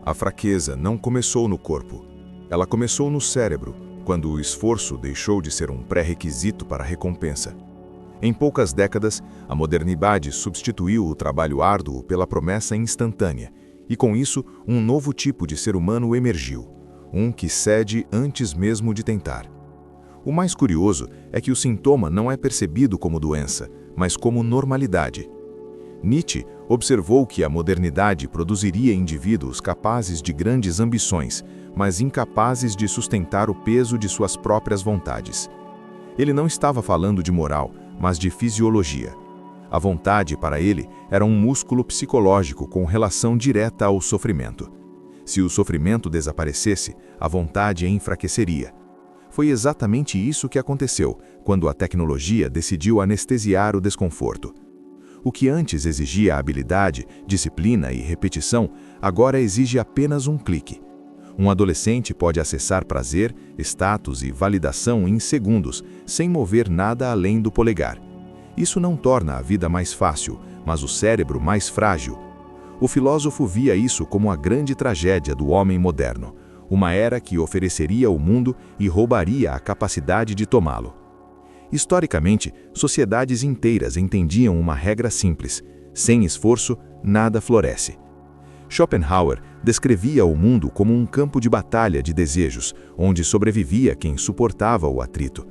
A fraqueza não começou no corpo. Ela começou no cérebro, quando o esforço deixou de ser um pré-requisito para a recompensa. Em poucas décadas, a modernidade substituiu o trabalho árduo pela promessa instantânea, e com isso, um novo tipo de ser humano emergiu, um que cede antes mesmo de tentar. O mais curioso é que o sintoma não é percebido como doença, mas como normalidade. Nietzsche observou que a modernidade produziria indivíduos capazes de grandes ambições, mas incapazes de sustentar o peso de suas próprias vontades. Ele não estava falando de moral, mas de fisiologia. A vontade, para ele, era um músculo psicológico com relação direta ao sofrimento. Se o sofrimento desaparecesse, a vontade enfraqueceria. Foi exatamente isso que aconteceu quando a tecnologia decidiu anestesiar o desconforto. O que antes exigia habilidade, disciplina e repetição, agora exige apenas um clique. Um adolescente pode acessar prazer, status e validação em segundos, sem mover nada além do polegar. Isso não torna a vida mais fácil, mas o cérebro mais frágil. O filósofo via isso como a grande tragédia do homem moderno, uma era que ofereceria ao mundo e roubaria a capacidade de tomá-lo. Historicamente, sociedades inteiras entendiam uma regra simples: sem esforço, nada floresce. Schopenhauer descrevia o mundo como um campo de batalha de desejos, onde sobrevivia quem suportava o atrito.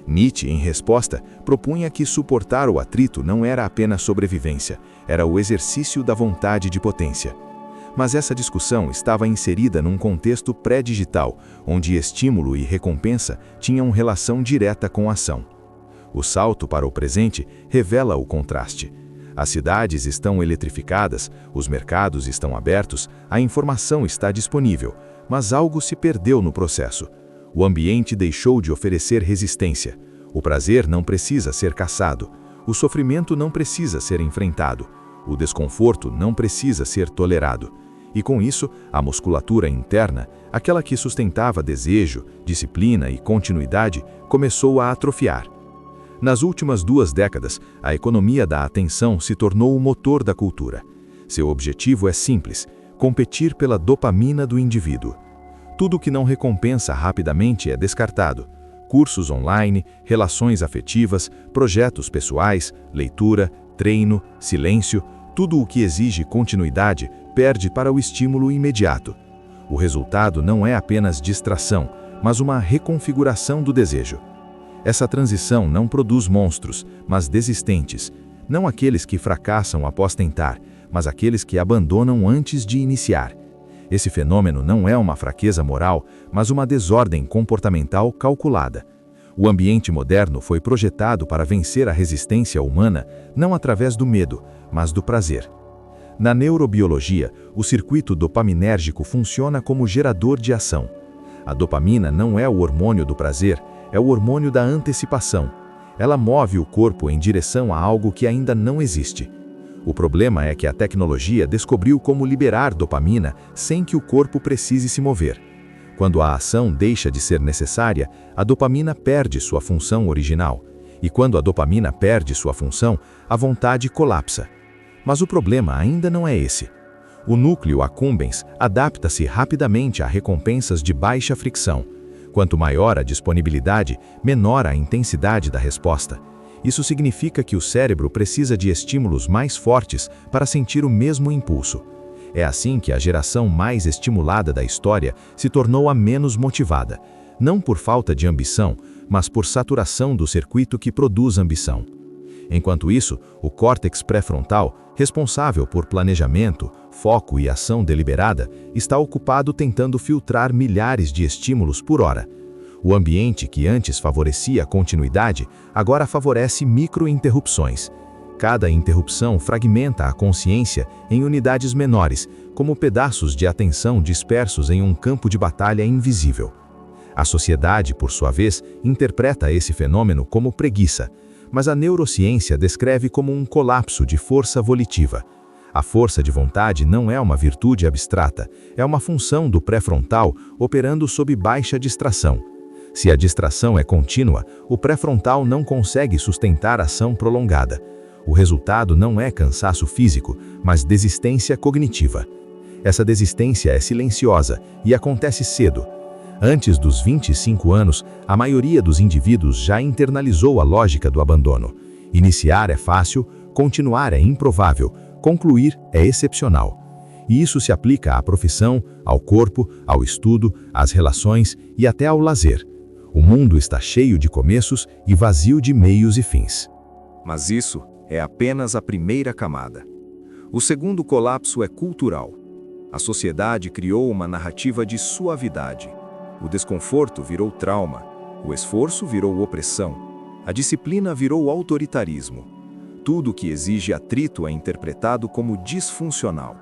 Nietzsche, em resposta, propunha que suportar o atrito não era apenas sobrevivência, era o exercício da vontade de potência. Mas essa discussão estava inserida num contexto pré-digital, onde estímulo e recompensa tinham relação direta com a ação. O salto para o presente revela o contraste. As cidades estão eletrificadas, os mercados estão abertos, a informação está disponível, mas algo se perdeu no processo. O ambiente deixou de oferecer resistência. O prazer não precisa ser caçado. O sofrimento não precisa ser enfrentado. O desconforto não precisa ser tolerado. E com isso, a musculatura interna, aquela que sustentava desejo, disciplina e continuidade, começou a atrofiar. Nas últimas 2 décadas, a economia da atenção se tornou o motor da cultura. Seu objetivo é simples: competir pela dopamina do indivíduo. Tudo que não recompensa rapidamente é descartado. Cursos online, relações afetivas, projetos pessoais, leitura, treino, silêncio, tudo o que exige continuidade perde para o estímulo imediato. O resultado não é apenas distração, mas uma reconfiguração do desejo. Essa transição não produz monstros, mas desistentes, não aqueles que fracassam após tentar, mas aqueles que abandonam antes de iniciar. Esse fenômeno não é uma fraqueza moral, mas uma desordem comportamental calculada. O ambiente moderno foi projetado para vencer a resistência humana não através do medo, mas do prazer. Na neurobiologia, o circuito dopaminérgico funciona como gerador de ação. A dopamina não é o hormônio do prazer, é o hormônio da antecipação. Ela move o corpo em direção a algo que ainda não existe. O problema é que a tecnologia descobriu como liberar dopamina sem que o corpo precise se mover. Quando a ação deixa de ser necessária, a dopamina perde sua função original. E quando a dopamina perde sua função, a vontade colapsa. Mas o problema ainda não é esse. O núcleo accumbens adapta-se rapidamente a recompensas de baixa fricção. Quanto maior a disponibilidade, menor a intensidade da resposta. Isso significa que o cérebro precisa de estímulos mais fortes para sentir o mesmo impulso. É assim que a geração mais estimulada da história se tornou a menos motivada, não por falta de ambição, mas por saturação do circuito que produz ambição. Enquanto isso, o córtex pré-frontal, responsável por planejamento, foco e ação deliberada, está ocupado tentando filtrar milhares de estímulos por hora. O ambiente que antes favorecia a continuidade, agora favorece microinterrupções. Cada interrupção fragmenta a consciência em unidades menores, como pedaços de atenção dispersos em um campo de batalha invisível. A sociedade, por sua vez, interpreta esse fenômeno como preguiça, mas a neurociência descreve como um colapso de força volitiva. A força de vontade não é uma virtude abstrata, é uma função do pré-frontal operando sob baixa distração. Se a distração é contínua, o pré-frontal não consegue sustentar ação prolongada. O resultado não é cansaço físico, mas desistência cognitiva. Essa desistência é silenciosa e acontece cedo. Antes dos 25 anos, a maioria dos indivíduos já internalizou a lógica do abandono. Iniciar é fácil, continuar é improvável, concluir é excepcional. E isso se aplica à profissão, ao corpo, ao estudo, às relações e até ao lazer. O mundo está cheio de começos e vazio de meios e fins. Mas isso é apenas a primeira camada. O segundo colapso é cultural. A sociedade criou uma narrativa de suavidade. O desconforto virou trauma. O esforço virou opressão. A disciplina virou autoritarismo. Tudo que exige atrito é interpretado como disfuncional.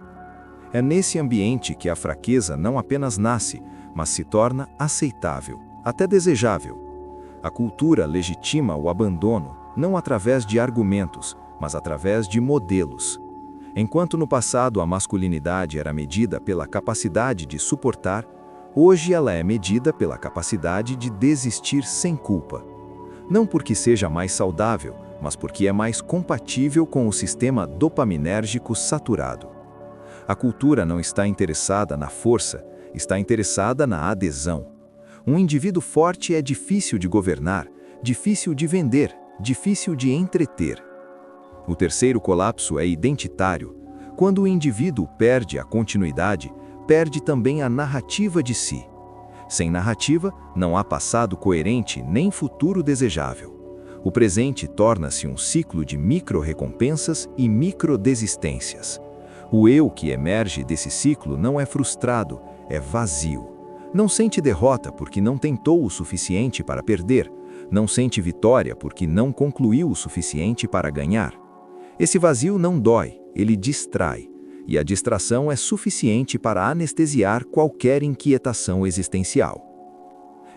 É nesse ambiente que a fraqueza não apenas nasce, mas se torna aceitável, até desejável. A cultura legitima o abandono, não através de argumentos, mas através de modelos. Enquanto no passado a masculinidade era medida pela capacidade de suportar, hoje ela é medida pela capacidade de desistir sem culpa. Não porque seja mais saudável, mas porque é mais compatível com o sistema dopaminérgico saturado. A cultura não está interessada na força, está interessada na adesão. Um indivíduo forte é difícil de governar, difícil de vender, difícil de entreter. O terceiro colapso é identitário. Quando o indivíduo perde a continuidade, perde também a narrativa de si. Sem narrativa, não há passado coerente nem futuro desejável. O presente torna-se um ciclo de micro-recompensas e micro-desistências. O eu que emerge desse ciclo não é frustrado, é vazio. Não sente derrota porque não tentou o suficiente para perder. Não sente vitória porque não concluiu o suficiente para ganhar. Esse vazio não dói, ele distrai. E a distração é suficiente para anestesiar qualquer inquietação existencial.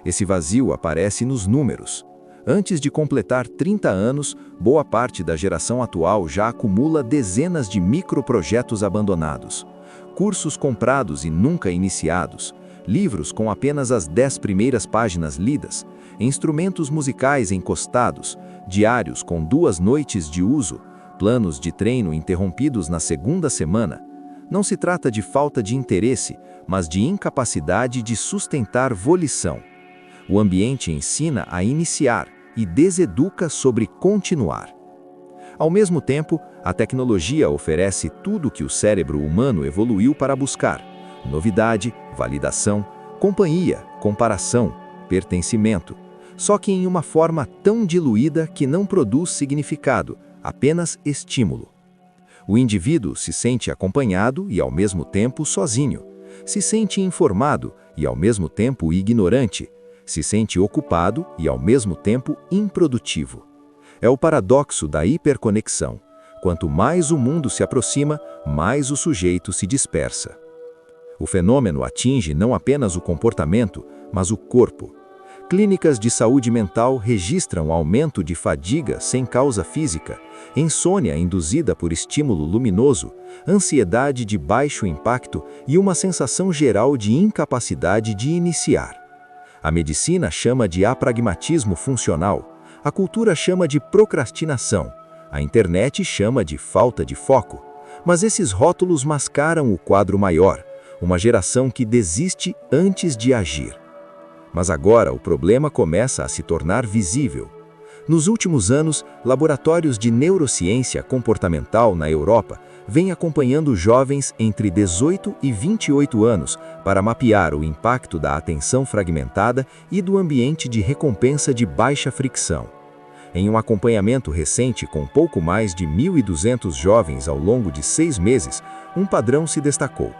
Esse vazio aparece nos números. Antes de completar 30 anos, boa parte da geração atual já acumula dezenas de microprojetos abandonados, cursos comprados e nunca iniciados, livros com apenas as 10 primeiras páginas lidas, instrumentos musicais encostados, diários com 2 noites de uso, planos de treino interrompidos na segunda semana. Não se trata de falta de interesse, mas de incapacidade de sustentar volição. O ambiente ensina a iniciar e deseduca sobre continuar. Ao mesmo tempo, a tecnologia oferece tudo que o cérebro humano evoluiu para buscar: novidade, validação, companhia, comparação, pertencimento, só que em uma forma tão diluída que não produz significado, apenas estímulo. O indivíduo se sente acompanhado e ao mesmo tempo sozinho, se sente informado e ao mesmo tempo ignorante, se sente ocupado e ao mesmo tempo improdutivo. É o paradoxo da hiperconexão. Quanto mais o mundo se aproxima, mais o sujeito se dispersa. O fenômeno atinge não apenas o comportamento, mas o corpo. Clínicas de saúde mental registram aumento de fadiga sem causa física, insônia induzida por estímulo luminoso, ansiedade de baixo impacto e uma sensação geral de incapacidade de iniciar. A medicina chama de apragmatismo funcional, a cultura chama de procrastinação, a internet chama de falta de foco. Mas esses rótulos mascaram o quadro maior, uma geração que desiste antes de agir. Mas agora o problema começa a se tornar visível. Nos últimos anos, laboratórios de neurociência comportamental na Europa vêm acompanhando jovens entre 18 e 28 anos para mapear o impacto da atenção fragmentada e do ambiente de recompensa de baixa fricção. Em um acompanhamento recente com pouco mais de 1.200 jovens ao longo de 6 meses, um padrão se destacou.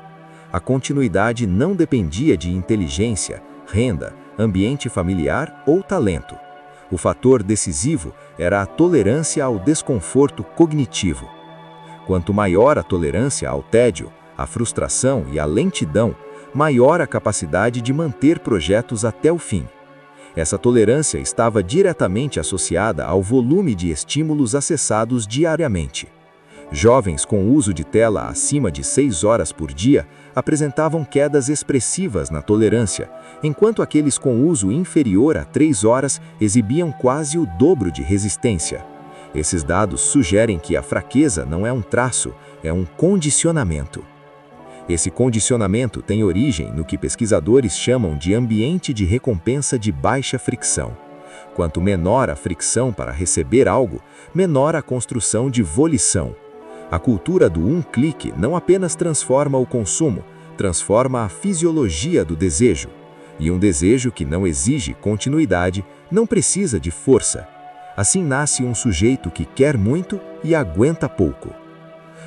A continuidade não dependia de inteligência, renda, ambiente familiar ou talento. O fator decisivo era a tolerância ao desconforto cognitivo. Quanto maior a tolerância ao tédio, à frustração e à lentidão, maior a capacidade de manter projetos até o fim. Essa tolerância estava diretamente associada ao volume de estímulos acessados diariamente. Jovens com uso de tela acima de 6 horas por dia apresentavam quedas expressivas na tolerância, enquanto aqueles com uso inferior a 3 horas exibiam quase o dobro de resistência. Esses dados sugerem que a fraqueza não é um traço, é um condicionamento. Esse condicionamento tem origem no que pesquisadores chamam de ambiente de recompensa de baixa fricção. Quanto menor a fricção para receber algo, menor a construção de volição. A cultura do um clique não apenas transforma o consumo, transforma a fisiologia do desejo. E um desejo que não exige continuidade não precisa de força. Assim nasce um sujeito que quer muito e aguenta pouco.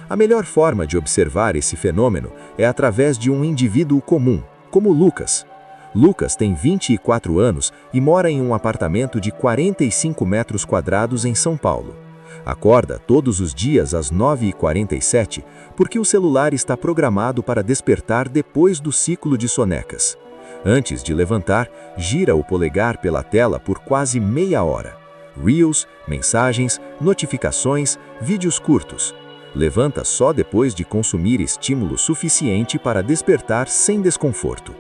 A melhor forma de observar esse fenômeno é através de um indivíduo comum, como Lucas. Lucas tem 24 anos e mora em um apartamento de 45 metros quadrados em São Paulo. Acorda todos os dias às 9h47 porque o celular está programado para despertar depois do ciclo de sonecas. Antes de levantar, gira o polegar pela tela por quase meia hora. Reels, mensagens, notificações, vídeos curtos. Levanta só depois de consumir estímulo suficiente para despertar sem desconforto.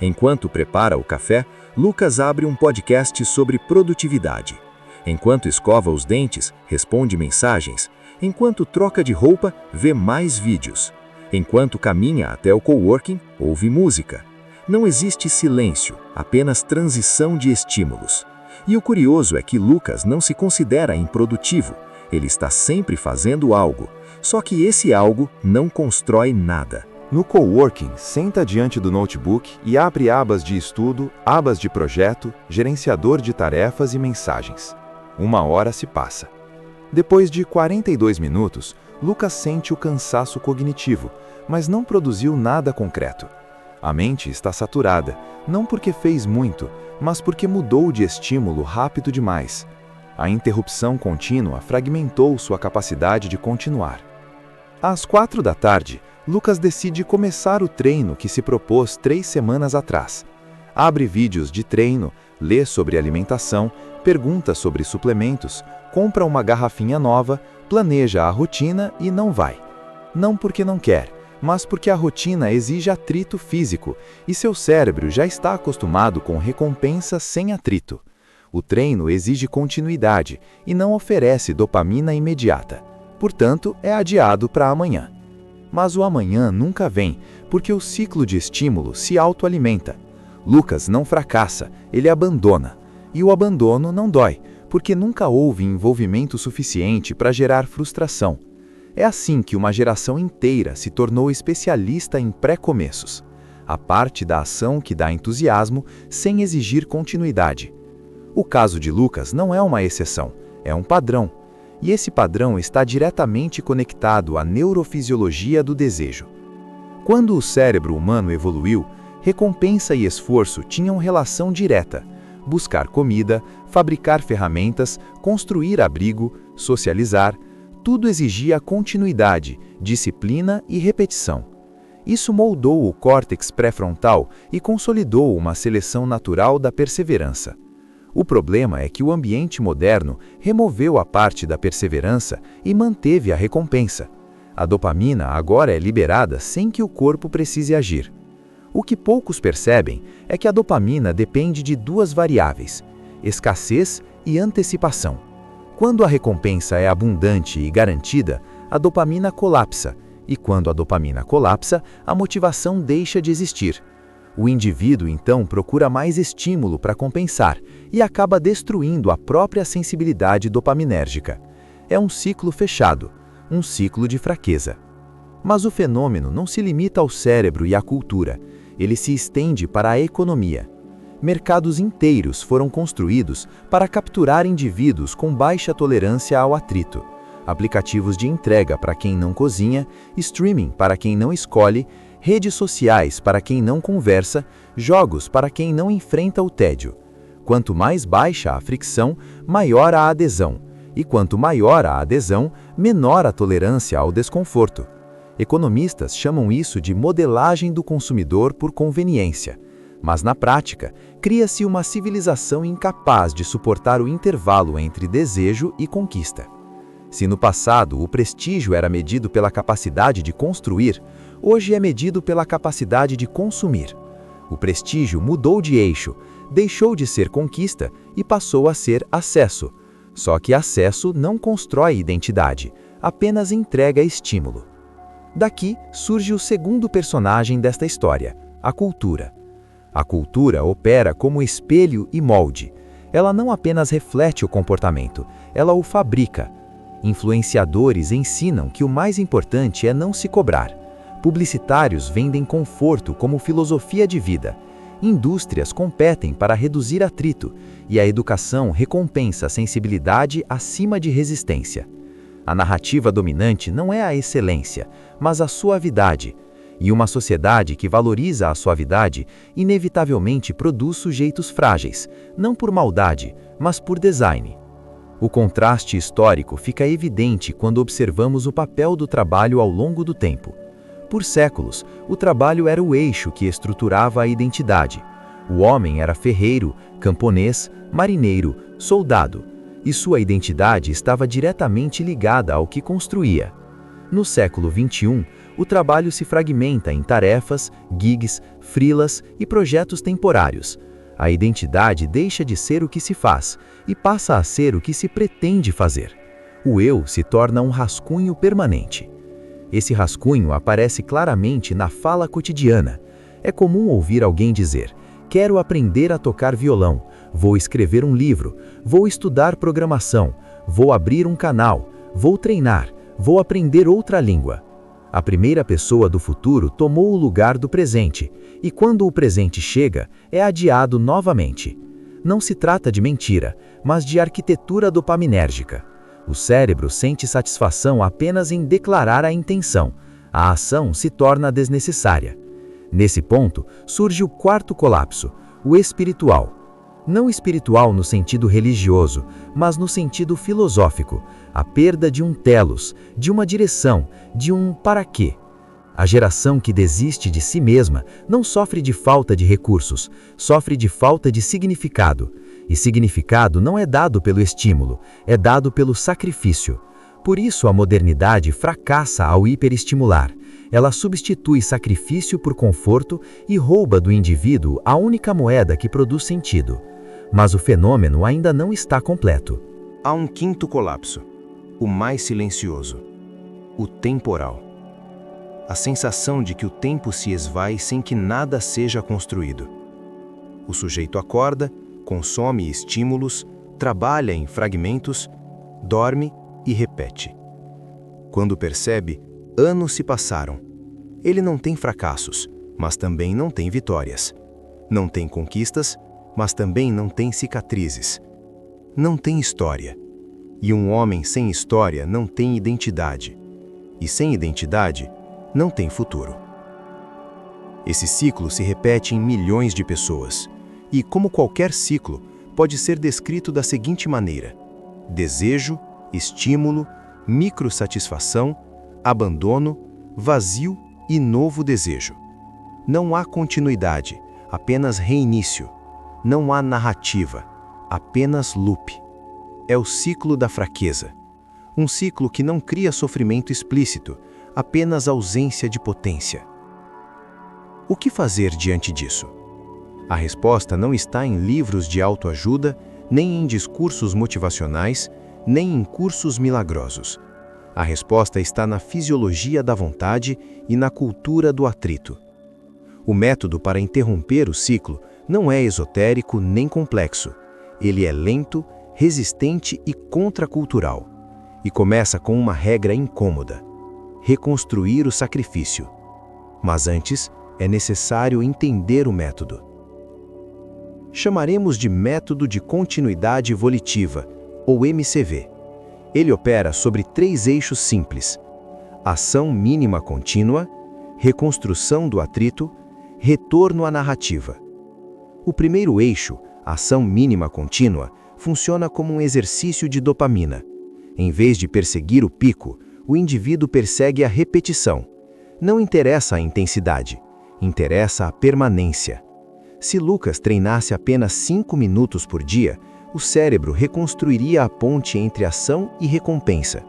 Enquanto prepara o café, Lucas abre um podcast sobre produtividade. Enquanto escova os dentes, responde mensagens. Enquanto troca de roupa, vê mais vídeos. Enquanto caminha até o coworking, ouve música. Não existe silêncio, apenas transição de estímulos. E o curioso é que Lucas não se considera improdutivo. Ele está sempre fazendo algo, só que esse algo não constrói nada. No coworking, senta diante do notebook e abre abas de estudo, abas de projeto, gerenciador de tarefas e mensagens. 1 hora se passa. Depois de 42 minutos, Lucas sente o cansaço cognitivo, mas não produziu nada concreto. A mente está saturada, não porque fez muito, mas porque mudou de estímulo rápido demais. A interrupção contínua fragmentou sua capacidade de continuar. Às 4 da tarde, Lucas decide começar o treino que se propôs 3 semanas atrás. Abre vídeos de treino, lê sobre alimentação, pergunta sobre suplementos, compra uma garrafinha nova, planeja a rotina e não vai. Não porque não quer, mas porque a rotina exige atrito físico e seu cérebro já está acostumado com recompensa sem atrito. O treino exige continuidade e não oferece dopamina imediata. Portanto, é adiado para amanhã. Mas o amanhã nunca vem, porque o ciclo de estímulo se autoalimenta. Lucas não fracassa, ele abandona. E o abandono não dói, porque nunca houve envolvimento suficiente para gerar frustração. É assim que uma geração inteira se tornou especialista em pré-começos. A parte da ação que dá entusiasmo sem exigir continuidade. O caso de Lucas não é uma exceção, é um padrão. E esse padrão está diretamente conectado à neurofisiologia do desejo. Quando o cérebro humano evoluiu, recompensa e esforço tinham relação direta. Buscar comida, fabricar ferramentas, construir abrigo, socializar, tudo exigia continuidade, disciplina e repetição. Isso moldou o córtex pré-frontal e consolidou uma seleção natural da perseverança. O problema é que o ambiente moderno removeu a parte da perseverança e manteve a recompensa. A dopamina agora é liberada sem que o corpo precise agir. O que poucos percebem é que a dopamina depende de 2 variáveis: escassez e antecipação. Quando a recompensa é abundante e garantida, a dopamina colapsa, e quando a dopamina colapsa, a motivação deixa de existir. O indivíduo, então, procura mais estímulo para compensar e acaba destruindo a própria sensibilidade dopaminérgica. É um ciclo fechado, um ciclo de fraqueza. Mas o fenômeno não se limita ao cérebro e à cultura, ele se estende para a economia. Mercados inteiros foram construídos para capturar indivíduos com baixa tolerância ao atrito. Aplicativos de entrega para quem não cozinha, streaming para quem não escolhe, redes sociais para quem não conversa, jogos para quem não enfrenta o tédio. Quanto mais baixa a fricção, maior a adesão, e quanto maior a adesão, menor a tolerância ao desconforto. Economistas chamam isso de modelagem do consumidor por conveniência. Mas na prática, cria-se uma civilização incapaz de suportar o intervalo entre desejo e conquista. Se no passado o prestígio era medido pela capacidade de construir, hoje é medido pela capacidade de consumir. O prestígio mudou de eixo, deixou de ser conquista e passou a ser acesso. Só que acesso não constrói identidade, apenas entrega estímulo. Daqui surge o segundo personagem desta história, a cultura. A cultura opera como espelho e molde. Ela não apenas reflete o comportamento, ela o fabrica. Influenciadores ensinam que o mais importante é não se cobrar. Publicitários vendem conforto como filosofia de vida. Indústrias competem para reduzir atrito, e a educação recompensa a sensibilidade acima de resistência. A narrativa dominante não é a excelência, mas a suavidade. E uma sociedade que valoriza a suavidade inevitavelmente produz sujeitos frágeis, não por maldade, mas por design. O contraste histórico fica evidente quando observamos o papel do trabalho ao longo do tempo. Por séculos, o trabalho era o eixo que estruturava a identidade. O homem era ferreiro, camponês, marinheiro, soldado, e sua identidade estava diretamente ligada ao que construía. No século XXI, o trabalho se fragmenta em tarefas, gigs, freelas e projetos temporários. A identidade deixa de ser o que se faz e passa a ser o que se pretende fazer. O eu se torna um rascunho permanente. Esse rascunho aparece claramente na fala cotidiana. É comum ouvir alguém dizer: quero aprender a tocar violão, vou escrever um livro, vou estudar programação, vou abrir um canal, vou treinar, vou aprender outra língua. A primeira pessoa do futuro tomou o lugar do presente, e quando o presente chega, é adiado novamente. Não se trata de mentira, mas de arquitetura dopaminérgica. O cérebro sente satisfação apenas em declarar a intenção. A ação se torna desnecessária. Nesse ponto, surge o quarto colapso, o espiritual. Não espiritual no sentido religioso, mas no sentido filosófico. A perda de um telos, de uma direção, de um para quê. A geração que desiste de si mesma não sofre de falta de recursos, sofre de falta de significado. E significado não é dado pelo estímulo, é dado pelo sacrifício. Por isso a modernidade fracassa ao hiperestimular. Ela substitui sacrifício por conforto e rouba do indivíduo a única moeda que produz sentido. Mas o fenômeno ainda não está completo. Há um quinto colapso, o mais silencioso, o temporal. A sensação de que o tempo se esvai sem que nada seja construído. O sujeito acorda, consome estímulos, trabalha em fragmentos, dorme e repete. Quando percebe, anos se passaram. Ele não tem fracassos, mas também não tem vitórias. Não tem conquistas, mas também não tem cicatrizes. Não tem história. E um homem sem história não tem identidade. E sem identidade, não tem futuro. Esse ciclo se repete em milhões de pessoas. E, como qualquer ciclo, pode ser descrito da seguinte maneira: desejo, estímulo, microsatisfação, abandono, vazio e novo desejo. Não há continuidade, apenas reinício. Não há narrativa, apenas loop. É o ciclo da fraqueza. Um ciclo que não cria sofrimento explícito, apenas ausência de potência. O que fazer diante disso? A resposta não está em livros de autoajuda, nem em discursos motivacionais, nem em cursos milagrosos. A resposta está na fisiologia da vontade e na cultura do atrito. O método para interromper o ciclo não é esotérico nem complexo. Ele é lento, resistente e contracultural. E começa com uma regra incômoda: reconstruir o sacrifício. Mas antes, é necessário entender o método. Chamaremos de método de continuidade volitiva, ou MCV. Ele opera sobre 3 eixos simples: ação mínima contínua, reconstrução do atrito, retorno à narrativa. O primeiro eixo, ação mínima contínua, funciona como um exercício de dopamina. Em vez de perseguir o pico, o indivíduo persegue a repetição. Não interessa a intensidade, interessa a permanência. Se Lucas treinasse apenas 5 minutos por dia, o cérebro reconstruiria a ponte entre ação e recompensa.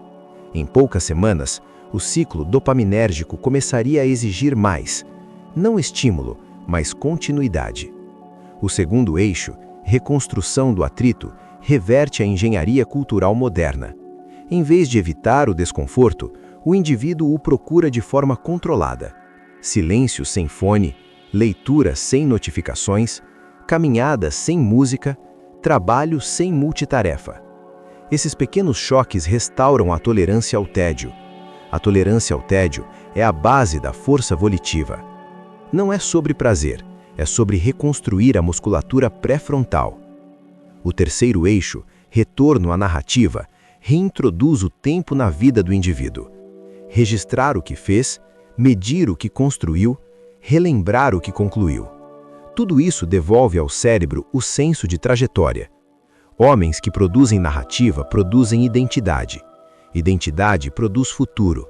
Em poucas semanas, o ciclo dopaminérgico começaria a exigir mais, não estímulo, mas continuidade. O segundo eixo, reconstrução do atrito, reverte a engenharia cultural moderna. Em vez de evitar o desconforto, o indivíduo o procura de forma controlada. Silêncio sem fone, leitura sem notificações, caminhada sem música, trabalho sem multitarefa. Esses pequenos choques restauram a tolerância ao tédio. A tolerância ao tédio é a base da força volitiva. Não é sobre prazer, é sobre reconstruir a musculatura pré-frontal. O terceiro eixo, retorno à narrativa, reintroduz o tempo na vida do indivíduo. Registrar o que fez, medir o que construiu, relembrar o que concluiu. Tudo isso devolve ao cérebro o senso de trajetória. Homens que produzem narrativa produzem identidade. Identidade produz futuro.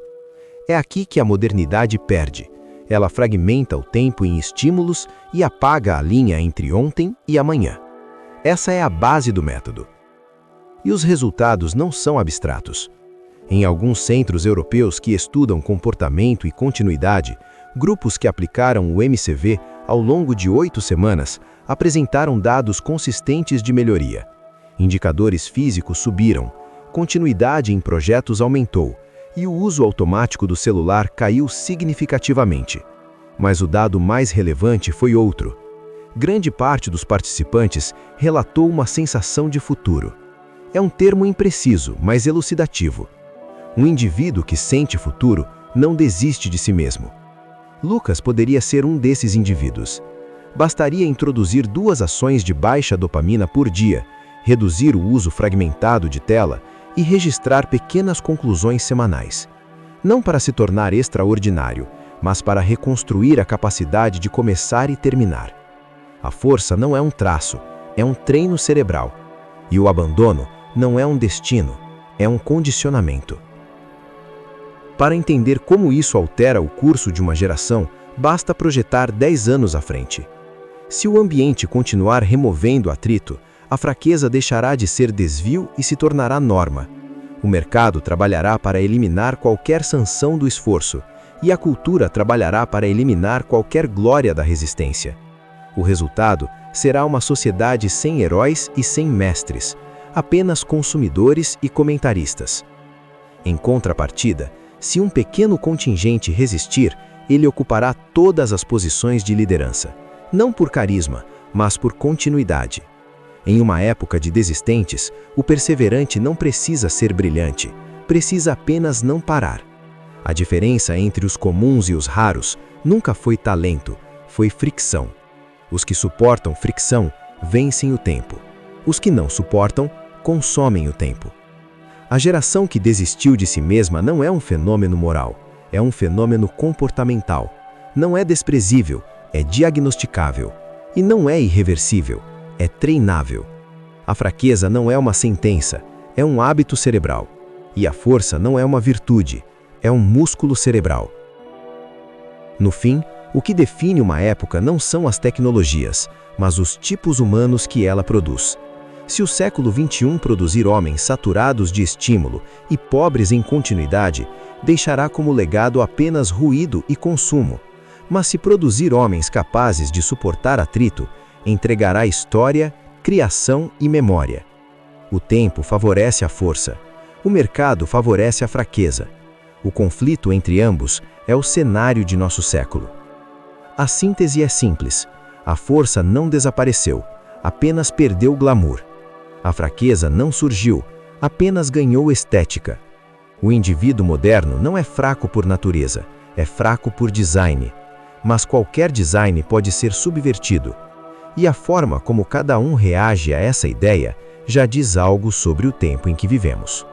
É aqui que a modernidade perde. Ela fragmenta o tempo em estímulos e apaga a linha entre ontem e amanhã. Essa é a base do método. E os resultados não são abstratos. Em alguns centros europeus que estudam comportamento e continuidade, grupos que aplicaram o MCV ao longo de 8 semanas apresentaram dados consistentes de melhoria. Indicadores físicos subiram, continuidade em projetos aumentou e o uso automático do celular caiu significativamente. Mas o dado mais relevante foi outro. Grande parte dos participantes relatou uma sensação de futuro. É um termo impreciso, mas elucidativo. Um indivíduo que sente futuro não desiste de si mesmo. Lucas poderia ser um desses indivíduos. Bastaria introduzir 2 ações de baixa dopamina por dia, reduzir o uso fragmentado de tela e registrar pequenas conclusões semanais. Não para se tornar extraordinário, mas para reconstruir a capacidade de começar e terminar. A força não é um traço, é um treino cerebral. E o abandono não é um destino, é um condicionamento. Para entender como isso altera o curso de uma geração, basta projetar 10 anos à frente. Se o ambiente continuar removendo atrito, a fraqueza deixará de ser desvio e se tornará norma. O mercado trabalhará para eliminar qualquer sanção do esforço, e a cultura trabalhará para eliminar qualquer glória da resistência. O resultado será uma sociedade sem heróis e sem mestres, apenas consumidores e comentaristas. Em contrapartida, se um pequeno contingente resistir, ele ocupará todas as posições de liderança, não por carisma, mas por continuidade. Em uma época de desistentes, o perseverante não precisa ser brilhante, precisa apenas não parar. A diferença entre os comuns e os raros nunca foi talento, foi fricção. Os que suportam fricção vencem o tempo. Os que não suportam, consomem o tempo. A geração que desistiu de si mesma não é um fenômeno moral, é um fenômeno comportamental. Não é desprezível, é diagnosticável. E não é irreversível, é treinável. A fraqueza não é uma sentença, é um hábito cerebral. E a força não é uma virtude, é um músculo cerebral. No fim, o que define uma época não são as tecnologias, mas os tipos humanos que ela produz. Se o século XXI produzir homens saturados de estímulo e pobres em continuidade, deixará como legado apenas ruído e consumo. Mas se produzir homens capazes de suportar atrito, entregará história, criação e memória. O tempo favorece a força. O mercado favorece a fraqueza. O conflito entre ambos é o cenário de nosso século. A síntese é simples. A força não desapareceu, apenas perdeu glamour. A fraqueza não surgiu, apenas ganhou estética. O indivíduo moderno não é fraco por natureza, é fraco por design. Mas qualquer design pode ser subvertido. E a forma como cada um reage a essa ideia já diz algo sobre o tempo em que vivemos.